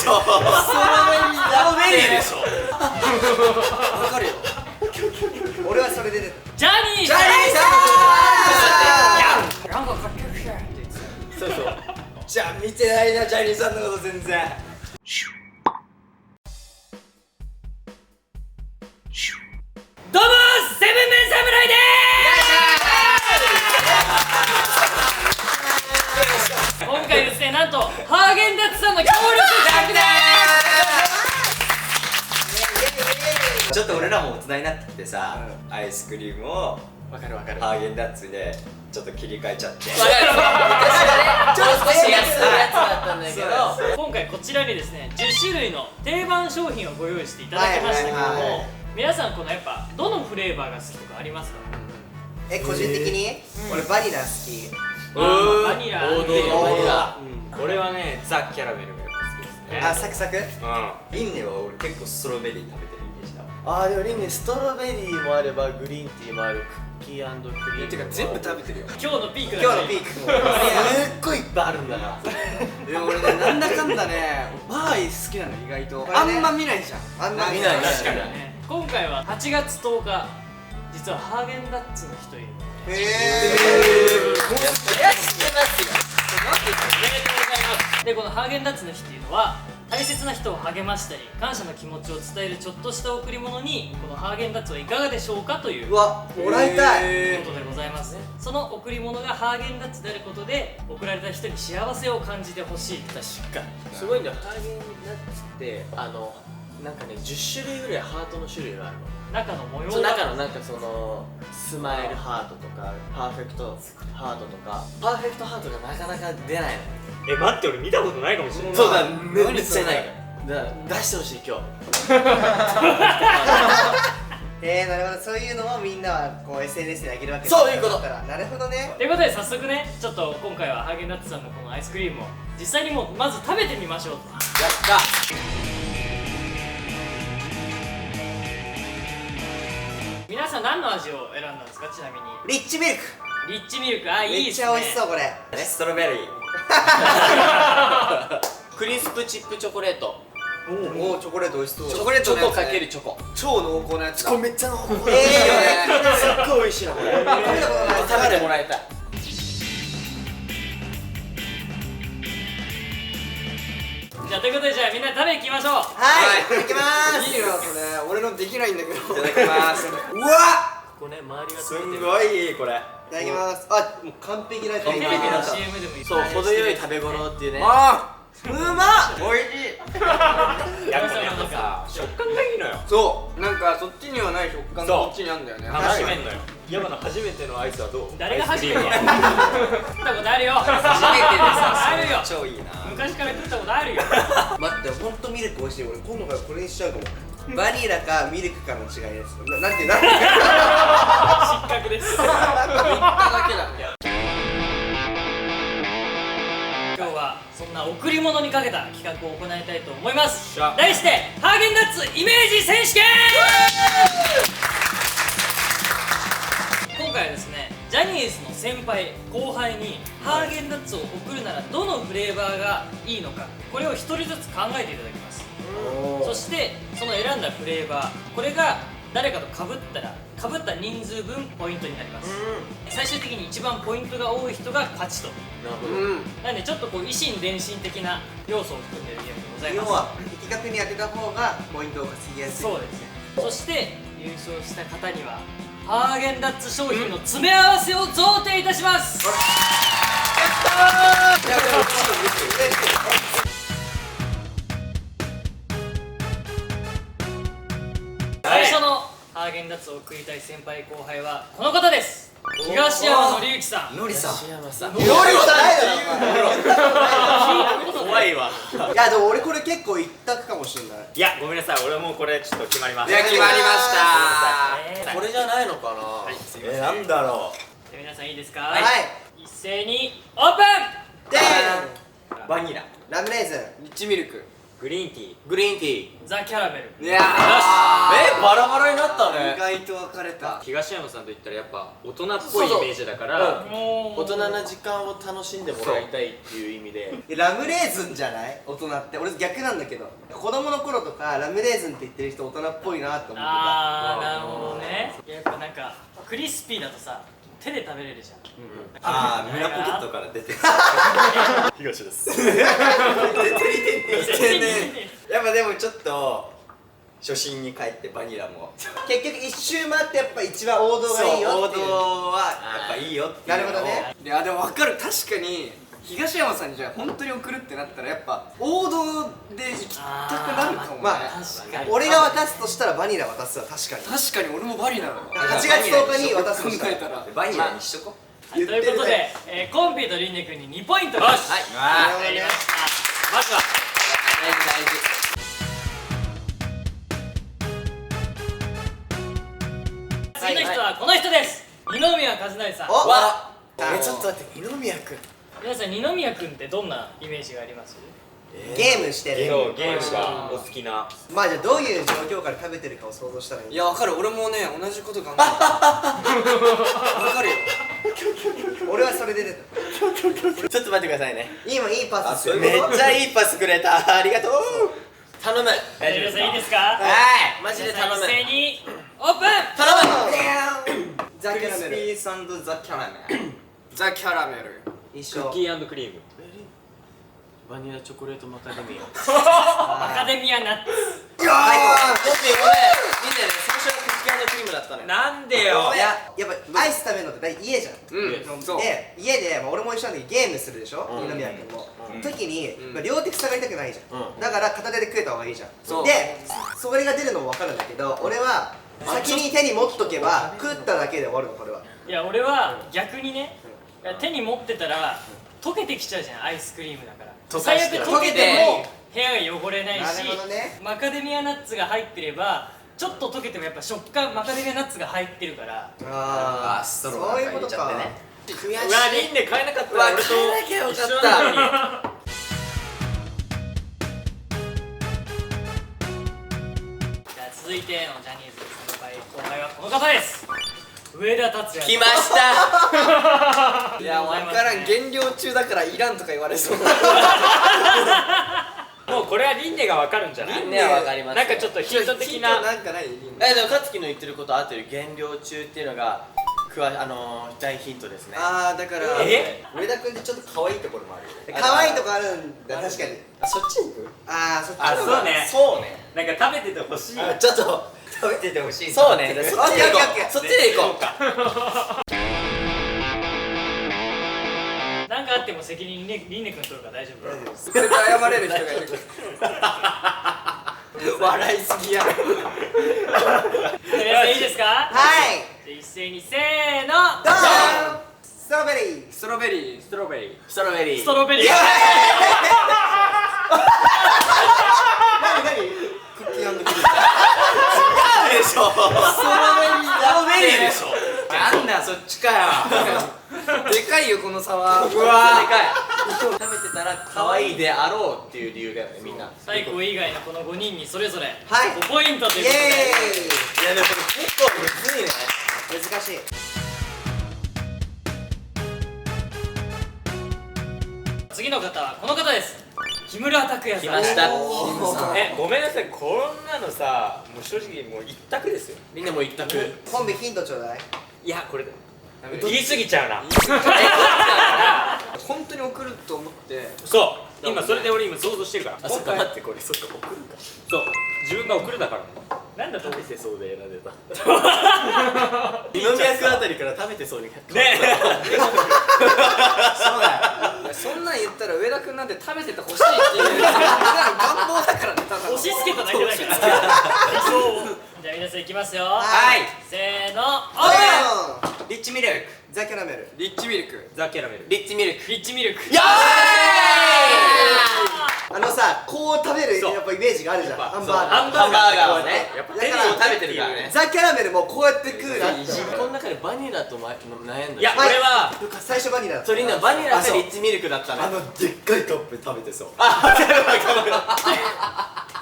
ょ。ストロベリーでしょ。わかるよ。俺はそれで出た。ジャニージャニーさなんかかっこよくしゃって言ってた。ん。そうそう。じゃあ見てないなジャニーさんのこと全然。どうもセブンメン侍でーす。今回ですね、なんとハーゲンダッツさんの強力タッグでーす。ちょっと俺らも大人になってきてさ、アイスクリームをわかるわかる。ハーゲンダッツでちょっと切り替えちゃって。昔はね、ちょっと少し安いやつだったんだけど、今回こちらにですね、10種類の定番商品をご用意していただきましたけども、皆さんこのやっぱどのフレーバーが好きとかありますか？個人的に俺バニラ好き。バニラ王道のバニラ。俺はね、ザ・キャラメルがやっぱ好きですね。あ、サクサク。リンネは俺結構ストロベリー食べてるイメージだ。あーでもリンね、ストロベリーもあればグリーンティーもある、クッキー&クリーム。てか全部食べてるよ。今日のピークだね。今日のピーク。すっごいいっぱいあるんだな。いや俺ね、なんだかんだね、バーイ好きなの意外と。これねあんま見ないじゃん。あんま見ない確かにね。今回は8月10日、実はハーゲンダッツの日という。へそりゃ知ってますよ。おめでとうございます。で、このハーゲンダッツの日っていうのは大切な人を励ましたり感謝の気持ちを伝えるちょっとした贈り物にこのハーゲンダッツはいかがでしょうかといううわ、もらいたい。ことでございますね。その贈り物がハーゲンダッツであることで贈られた人に幸せを感じてほしい。確かに。すごいんだよ。ハーゲンダッツってなんかね、10種類ぐらいハートの種類があるの。中の模様そのが中のなんかそのスマイルハートとかパーフェクトハートとかパーフェクトハートがなかなか出ないの。待って、俺見たことないかもしれない。そうだ、めっちゃないからだから出してほしい今日。なるほど、そういうのをみんなはこう SNS であげるわけです。そういうことだからなるほどね。ということで早速ね、ちょっと今回はハーゲンダッツさんのこのアイスクリームを実際にもうまず食べてみましょう。やった皆さん何の味を選んだんですか？ちなみにリッチミルク。リッチミルク、あ、いいめですね。っちゃ美味しそうこれ。ストロベリー。クリスプチップチョコレート。おお、チョコレート美味しそう。チョコレートチョコかけるチョコ。超濃厚なやつだ。これめっちゃ濃厚。いいよね。すっごい美味しいなこれ。食べたことない。食べてもらいたい。じゃあということで、じゃあみんな食べに行きましょう。はい、いただきまーす。いいよ、それ。俺のできないんだけど。いただきます。うわここね、周りがすんごいいいこれ。いただきます。あ、もう完璧なテレビの今 CM でもいい。そう、程よい食べ頃っていうね。あうまっ。おいしい。あ、やっぱさ、食感がいいのよ。そう。なんかそっちにはない食感がこっちにあるんだよね。楽しめんのよ。山の初めてのアイスはどう？誰が初めてやアイスクリームは食ったことあるよ。初めてでさ、あるよ。超いいな。昔から食ったことあるよ。待って、ほんとミルク美味しい。俺今度からこれにしちゃうかも。バニラかミルクかの違いです。なんて失格です。言っただけだね。今日はそんな贈り物にかけた企画を行いたいと思います。しゃ題してハーゲンダッツイメージ選手権。今回はですね、ジャニーズの先輩後輩にハーゲンダッツを贈るならどのフレーバーがいいのか、これを一人ずつ考えていただきます。そしてその選んだフレーバー、これが誰かと被ったら被った人数分ポイントになります。最終的に一番ポイントが多い人が勝ちと。なるほど。なんでちょっとこう以心伝心的な要素を含んでいるゲームでございます。要は的確に当てた方がポイントを稼ぎやすい。そうですね。そして優勝した方にはハーゲンダッツ商品の詰め合わせを贈呈いたします。最初のハーゲンダッツを贈りたい先輩後輩はこの方です。東山紀之さん。のりさん。東山さん。料理はないだろ。怖いわ。いやでも俺これ結構一択かもしれない。いや、ごめんなさい。俺はもうこれちょっと決まります。いや、決まりました。これじゃないのかな。なんだろじゃあ皆さんいいですか？はい。一斉にオープン。でう。バニラ。ラムレーズン。リッチミルク。グリーンティー。グリーンティザ・キャラメル。いやバラバラになったー、意ね。外と分かれた。東山さんと言ったらやっぱ大人っぽいイメージだからもう大人な時間を楽しんでもらいたいっていう意味でラムレーズンじゃない？大人って俺逆なんだけど、子供の頃とかラムレーズンって言ってる人大人っぽいなって思ってた。あー、なるほどね。やっぱなんかクリスピーだとさ、手で食べれるじゃん。ああ、胸ポケットから出てる。東です。やっぱでもちょっと初心に帰ってバニラも結局一周回ってやっぱ一番王道がいいよ王道っていう。はやっぱいいよっていうのをなるほどね。いやでも分かる。確かに東山さんにじゃあ本当に送るってなったらやっぱ王道で行きたくなるかもね。まあ確かに。俺が渡すとしたらバニラ渡すわ。確かに確かに俺もバニラだわ。 8月10日に渡す考としたらえたらバニラにしとこはい、ということで、コンピーとリンネ君に2ポイントです。よしはい、なるほどね入りました。まずは次の人はこの人です。二宮和也さん。おわちょっと待って二宮君皆さん、二宮君ってどんなイメージがあります？ゲームしてる。そうゲームがお好きな。まあじゃあどういう状況から食べてるかを想像したらいい。いや分かる。俺もね同じこと考えた。分かるよ。俺はそれで出た。ちょっと待ってくださいね今いいパスする。めっちゃいいパスくれたありがとう頼む皆さんいいですか？はいマジで頼む皆さん一斉にオープン。頼むザ・キャラメルーサンドザキャラメル。ザ・キャラメル。一緒。クッキー&クリーム。バニラチョコレートマカデミアアカデミアナッツ。コンビごめんみんなね最初はクッキー&クリームだったのよなんでよ。いややっぱアイス食べるのって大体家じゃん。うんそう。で家で、まあ、俺も一緒なんだけどゲームするでしょ、二宮君も、時に、まあ、両手塞がりたくないじゃん、だから片手で食えた方がいいじゃん。そうでそれが出るのも分かるんだけど、俺は先に手に持っとけば食っただけで終わるの。これはいや、俺は逆にね、いや手に持ってたら溶けてきちゃうじゃん、アイスクリームだから。最悪溶けても部屋が汚れないし、なるほどね。マカデミアナッツが入ってればちょっと溶けてもやっぱ食感、マカデミアナッツが入ってるから。あストローそういうことか。悔しうわリンで買えなかったうわら俺と買えなきゃよかった一緒なのに。じゃあ続いてのジャニーズの先輩後輩はこの方です。上田達也。来ましたいや分からん。減量中だからいらんとか言われそう。もうこれはリンネがわかるんじゃない？リンネはわかりますなんかちょっとヒント的ヒンなトなんかない？でも勝樹の言ってること合ってる減量中っていうのが大ヒントですねあーだからえ上田君ってちょっと可愛いところもあるよね。可愛いとこあるんだ。確かに。そっち行く？ああそっちあ、そうね。そうねなんか食べててほしい。ちょっと食べててほしい。そうねそっちで行こオッケーオッケーオッケーうそっちで行こうなんかあっても責任リンネ君取るから大丈夫。大丈夫です。絶対謝れる人がいる。笑いすぎや。皆さんいいですか？はいじゃあ一斉にせーの。どうぞ。ストロベリー。ストロベリー。ストロベリー。ストロベリーストロベリー。クッキー&クリーム。でしょストロベリーでしょ。なんだそっちかよ。でかいよこの差は。うわでかい食べてたら可愛いであろうっていう理由だよねみんな最高以外のこの5人にそれぞれはい5ポイントとイいうことで、いやでもこれ結構むずいねエーイ。難しい。次の方はこの方です。木村拓哉さん。来ましたごめんなさい、こんなのさ、もう正直もう一択ですよ。みんなもう一択コンビヒントちょうだい。いや、これ言い過ぎちゃうな。本当に送ると思って。そう、今それで俺今想像してるから。あそっか待ってこれそっか送るかそう、自分が送るだから。なんだと思う。食べてそうで選んでた二宮君あたりから食べてそうにねそうだよ。そんなん言ったら上田君なんて食べてて欲しいっていう俺らの願望だからね。ただの押し付けただけだから理想を。じゃあ皆さんいきますよ。はい。せーのオープン。リッチミルク。ザ・キャラメル。リッチミルク。ザ・キャラメル。リッチミルクリッチミルク。よーいあのさ、コこう食べるそうやっぱイメージがあるじゃん。やっぱハンバーガーハンバーガーはねやっぱだから手で食べてるからね。ザ・キャラメルもこうやって食うなってこの中でバニラと悩んだ。いや俺は最初バニラだったトリーナバニラかリッチミルクだったね。でっかいカップ食べてそう。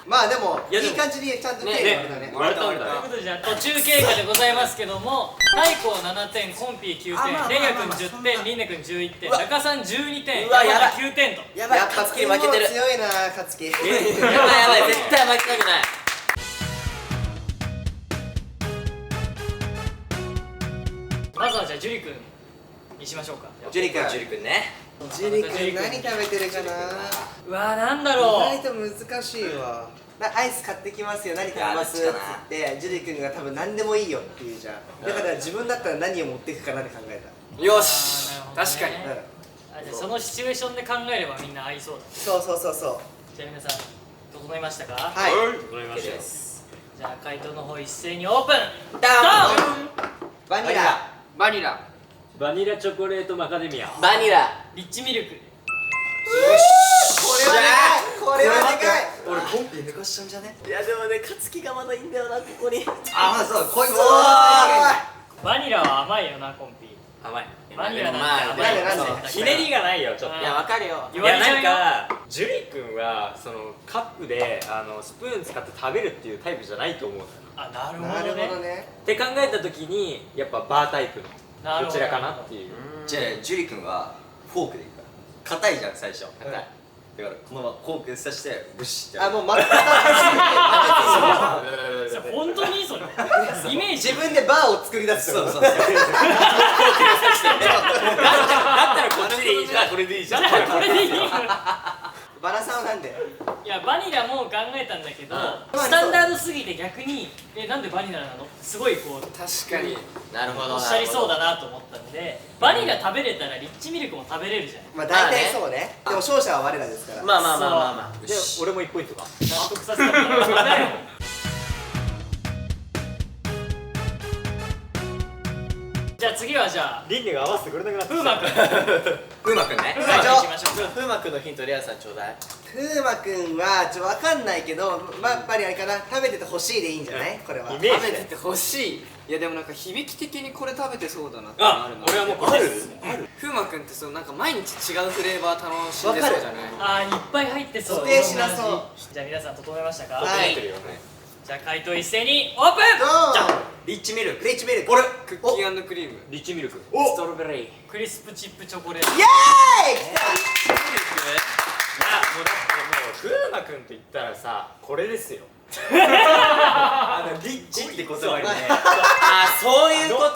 まあでもいやでもいい感じにちゃんと手ねがあるね。割れたんだということでじゃあ途中経過でございますけども太鼓7点コンピー9点レイヤ君10点リンネ君11点中さん12点うわやばい山田9点とやばい、やっぱ勝木に負けてる。強いな勝木。やばいやばい、絶対負けたくない。まずはじゃあジュリ君にしましょうか。ジュリ君。ジュリ君ね。ジュリ君何食べてるかな。うわーなんだろ意外と難しいわ。アイス買ってきますよ、何食べますって言ってジュリ君が多分何でもいいよって言うじゃん。だから自分だったら何を持っていくかなって考えた。よしあーなるほどね確かにうんあじゃあそのシチュエーションで考えればみんな合いそうだ。そうそうそうそう。じゃあ皆さん整いましたか。はい。整いましたよ。じゃあ回答の方一斉にオープン。ダドバニラ。バニラバニラチョコレートマカデミア。バニラ。リッチミルク。これはでかい。これはでかい。俺コンピ抜かしちゃうんじゃね？いやでもね、勝木がまだいいんだよな、ここに。ああそう、こいつバニラは甘いよなコンピ。甘い。バニラなんてまあ甘いよなんでそうひねりがないよちょっと。うんいや、わかるよ。言われちゃうよ。なんかジュリ君はそのカップでスプーン使って食べるっていうタイプじゃないと思うのよ。あなるなるほどね。ほどね。って考えた時にやっぱバータイプなるほどのどちらかなっていう。じゃあジュリ君はフォークでいいから。硬いじゃん最初。硬い。だからこのままフォークで刺してブシッて。あ、もう全くそれ本当にそれイメージ。自分でバーを作り出す。そうそうそう。だったらこっちでいいじゃん。これでいいじゃん。じゃあこれでいい。バラさんはなんで。いやバニラも考えたんだけど、うんスタンダードすぎて逆になんでバニラなのすごいこう確かになるほど。おっしゃりそうだなと思ったんで、バニラ食べれたらリッチミルクも食べれるじゃん。まあ大体そうね。でも勝者は我らですから。まあまあまあまあまあ。で俺も1ポイントか。納得させたからよ。じゃあ次はじゃあリンネが合わせてくれなくなって風磨君。風磨君ね。風磨君行きましょう。風磨君のヒント、レアさんちょうだい。風磨くんはわかんないけど、まあやっぱりあれかな、食べててほしいでいいんじゃない？これは。イメージ食べててほしい。いやでもなんか響き的にこれ食べてそうだなってのああるな。俺はもうこれです。風磨君ってそうなんか毎日違うフレーバー楽しんでそうじゃない？あーいっぱい入ってそう。指定しなそういろんな味。じゃあ皆さん整えましたか。はい整ってるよね。じゃあ回答一斉にオープン。ドーン。リッチミルク。リッチミルク。俺クッキー&クリーム。リッチミルク。ストロベリー。クリスプチップチョコレート。イエーイ。いやもうだってもう風磨君と言ったらさこれですよ。リッチって言葉にね。あ、そういうこと。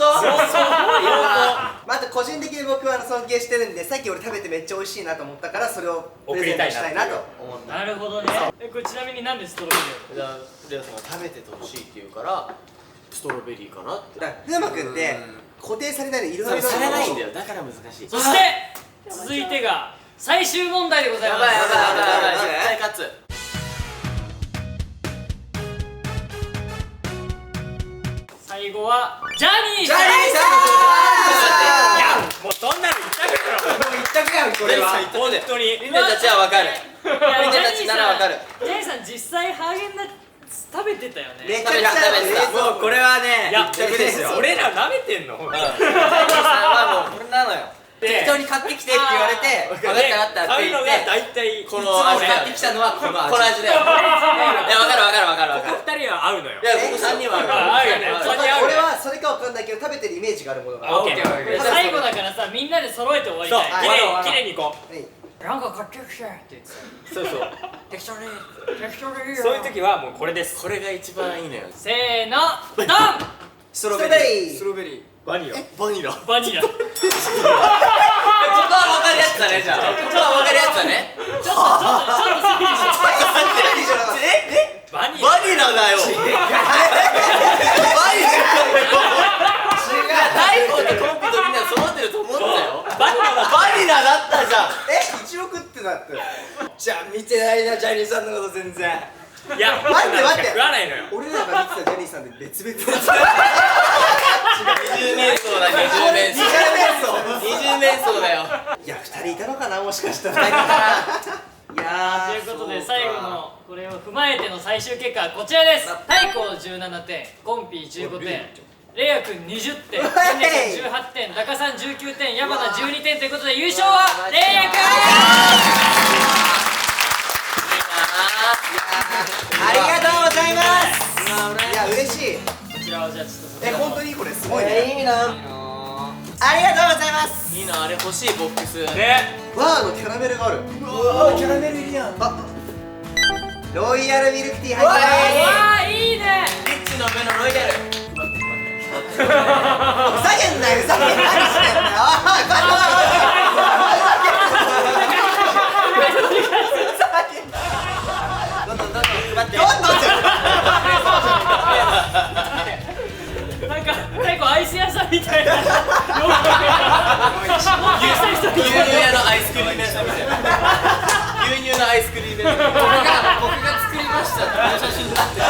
まああと個人的に僕は尊敬してるんで、さっき俺食べてめっちゃ美味しいなと思ったからそれをプレゼントしたいなと思った。なるほどね。これちなみになんでストロベリー？じゃあ、レアさんが食べててほしいって言うから、ストロベリーかなって。だから風磨君って固定されないでいろいろされないんだよ。だから難しい。そして続いてが最終問題でございます。やばいやばいやばいやばい。絶対勝つ。最後はジャニーさん。ジャニーさん。いやもうそんなの言ったくらもう一択やんこれは。本当に。みんなたちはわかる。いやみんなたちならわかる。ジャニーさん実際ハーゲンダッツ食べてたよね。めちゃくちゃ食べてたもうこれはねいや一択ですよ。俺ら舐めてんの。本当にジャニーさんはもうこれなのよ。適当に買ってきてって言われて、分かった分かったって言っ買うのがて、大体このいつも味買ってきたのはこの味。この味だよ。いや、分かる分かる分かる分かる。二人は合うのよ。いや、僕3人は合うよね合うそこに合う俺はそれかわかんないけど食べてるイメージがあるものがあオッケーこれ最後だからさみんなで揃えて終わりそうたい。綺麗にいこう。はいなんか買ってきてって言ってた。そうそう。適当に適当でいいよ。そういう時はもうこれです。これが一番いいのよ。せーのドン。ストロベリー。ストロベリー。バニラ。バニラ。バニラ。ちょっとは分かるやつだね、じゃあ。ちょっとは分かるやつだね。ちょっとすぎでしょ。バニラ。バニラだよ。バニラ大悟とコンピとみんな揃ってると思ったよ。バニラだ。バニラだったじゃん。一億ってなってじゃあ見てないなジャニーさんのこと全然。いや、待って待って食わないのよ。俺らが見てたジャニーさんで別々だ二重面相だ、二重面相。二重面相だよ。いや2人いたのかなもしかしたらいやということで最後のこれを踏まえての最終結果はこちらです。太鼓17点、コンピ15点、レイヤくん20点、ケンネくん18点、ダカさん19点、ヤバナ12点ということで優勝はレイヤくん。ありがとうございます。いや嬉しい。こちらをじゃあちょっとそちらも本当にこれすごいね。いいな。ありがとうございます。いいな、あれ欲しいボックス。ねわーのキャラメルがある。うわ、キャラメル入りやん。あ、ロイヤルミルクティー入ってわあいいね。リッチの目のロイヤル。ます。ふざけんなよ、ふざけんなよ。何してんだよ。どんどん配って。どんどんじゃん。なんか太鼓アイス屋さんみたいな。牛乳屋のアイスクリーム屋さんみたいな。牛乳のアイスクリーム屋さん。僕が作りましたっていう写真になってる。